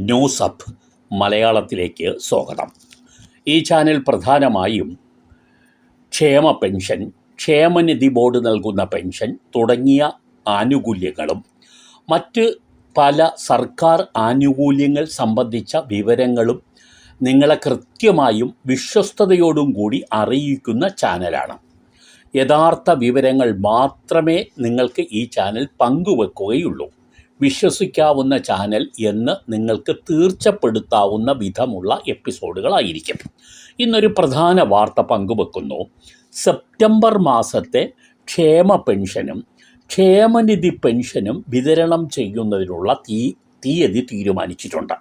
News up മലയാളത്തിലേക്ക് സ്വാഗതം. ഈ ചാനൽ പ്രധാനമായും ക്ഷേമ പെൻഷൻ, ക്ഷേമനിധി ബോർഡ് നൽകുന്ന പെൻഷൻ തുടങ്ങിയ ആനുകൂല്യങ്ങളും മറ്റ് പല സർക്കാർ ആനുകൂല്യങ്ങൾ സംബന്ധിച്ച വിവരങ്ങളും നിങ്ങളെ കൃത്യമായും വിശ്വസ്തയോടും കൂടി അറിയിക്കുന്ന ചാനലാണ്. യഥാർത്ഥ വിവരങ്ങൾ മാത്രമേ നിങ്ങൾക്ക് ഈ ചാനൽ പങ്കുവെക്കുകയുള്ളൂ. വിശ്വസിക്കാവുന്ന ചാനൽ എന്ന് നിങ്ങൾക്ക് തീർച്ചപ്പെടുത്താവുന്ന വിധമുള്ള എപ്പിസോഡുകളായിരിക്കും. ഇന്നൊരു പ്രധാന വാർത്ത പങ്കുവെക്കുന്നു. സെപ്റ്റംബർ മാസത്തെ ക്ഷേമ പെൻഷനും ക്ഷേമനിധി പെൻഷനും വിതരണം ചെയ്യുന്നതിനുള്ള തീയതി തീരുമാനിച്ചിട്ടുണ്ട്.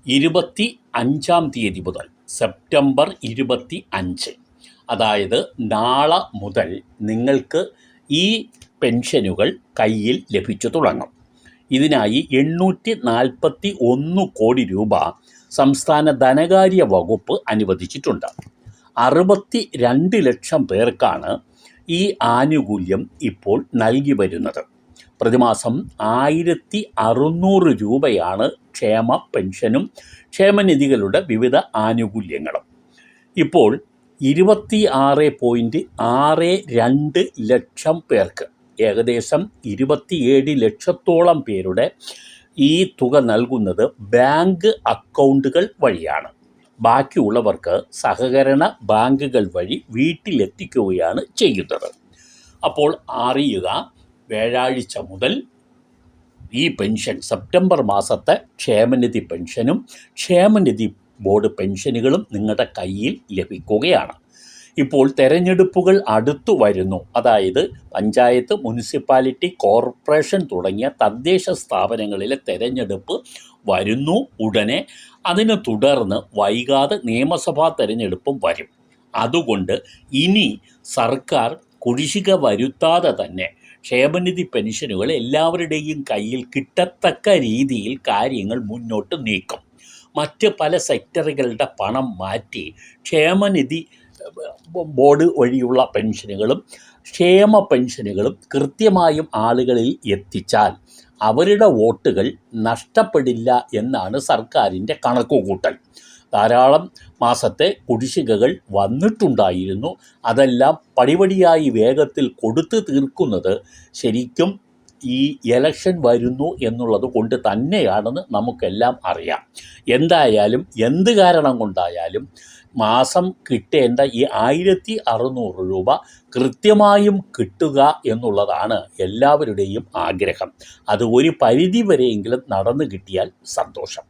25-ാം തീയതി മുതൽ സെപ്റ്റംബർ 25, അതായത് നാളെ മുതൽ നിങ്ങൾക്ക് ഈ പെൻഷനുകൾ കയ്യിൽ ലഭിച്ചു തുടങ്ങും. ഇതിനായി 841 കോടി രൂപ സംസ്ഥാന ധനകാര്യ വകുപ്പ് അനുവദിച്ചിട്ടുണ്ട്. 62 ലക്ഷം പേർക്കാണ് ഈ ആനുകൂല്യം ഇപ്പോൾ നൽകി വരുന്നത്. പ്രതിമാസം 1600 രൂപയാണ് ക്ഷേമ പെൻഷനും ക്ഷേമനിധികളുടെ വിവിധ ആനുകൂല്യങ്ങളും. ഇപ്പോൾ 26.62 ലക്ഷം പേർക്ക്, ഏകദേശം 27 ലക്ഷത്തോളം പേരുടെ ഈ തുക നൽകുന്നത് ബാങ്ക് അക്കൗണ്ടുകൾ വഴിയാണ്. ബാക്കിയുള്ളവർക്ക് സഹകരണ ബാങ്കുകൾ വഴി വീട്ടിലെത്തിക്കുകയാണ് ചെയ്യുന്നത്. അപ്പോൾ അറിയുക, വ്യാഴാഴ്ച മുതൽ ഈ പെൻഷൻ, സെപ്റ്റംബർ മാസത്തെ ക്ഷേമനിധി പെൻഷനും ക്ഷേമനിധി ബോർഡ് പെൻഷനുകളും നിങ്ങളുടെ കയ്യിൽ ലഭിക്കുകയാണ്. ഇപ്പോൾ തെരഞ്ഞെടുപ്പുകൾ അടുത്തു വരുന്നു. അതായത് പഞ്ചായത്ത്, മുനിസിപ്പാലിറ്റി, കോർപ്പറേഷൻ തുടങ്ങിയ തദ്ദേശ സ്ഥാപനങ്ങളിലെ തെരഞ്ഞെടുപ്പ് വരുന്നു ഉടനെ. അതിനെ തുടർന്ന് വൈകാതെ നിയമസഭാ തെരഞ്ഞെടുപ്പും വരും. അതുകൊണ്ട് ഇനി സർക്കാർ കുടിശ്ശിക വരുത്താതെ തന്നെ ക്ഷേമനിധി പെൻഷനുകൾ എല്ലാവരുടെയും കയ്യിൽ കിട്ടത്തക്ക രീതിയിൽ കാര്യങ്ങൾ മുന്നോട്ട് നീക്കും. മറ്റ് പല സെക്ടറുകളുടെ പണം മാറ്റി ക്ഷേമനിധി ബോർഡ് വഴിയുള്ള പെൻഷനുകളും ക്ഷേമ പെൻഷനുകളും കൃത്യമായും ആളുകളിൽ എത്തിച്ചാൽ അവരുടെ വോട്ടുകൾ നഷ്ടപ്പെടില്ല എന്നാണ് സർക്കാരിൻ്റെ കണക്കുകൂട്ടൽ. ധാരാളം മാസത്തെ കുടിശ്ശികകൾ വന്നിട്ടുണ്ടായിരുന്നു. അതെല്ലാം പടിപടിയായി വേഗത്തിൽ കൊടുത്തു തീർക്കുന്നത് ശരിക്കും ഈ ഇലക്ഷൻ വരുന്നു എന്നുള്ളത് കൊണ്ട് തന്നെയാണെന്ന് നമുക്കെല്ലാം അറിയാം. എന്തായാലും എന്ത് കാരണം കൊണ്ടായാലും മാസം കിട്ടേണ്ട ഈ 1600 രൂപ കൃത്യമായും കിട്ടുക എന്നുള്ളതാണ് എല്ലാവരുടെയും ആഗ്രഹം. അത് ഒരു പരിധി വരെയെങ്കിലും നടന്നു കിട്ടിയാൽ സന്തോഷം.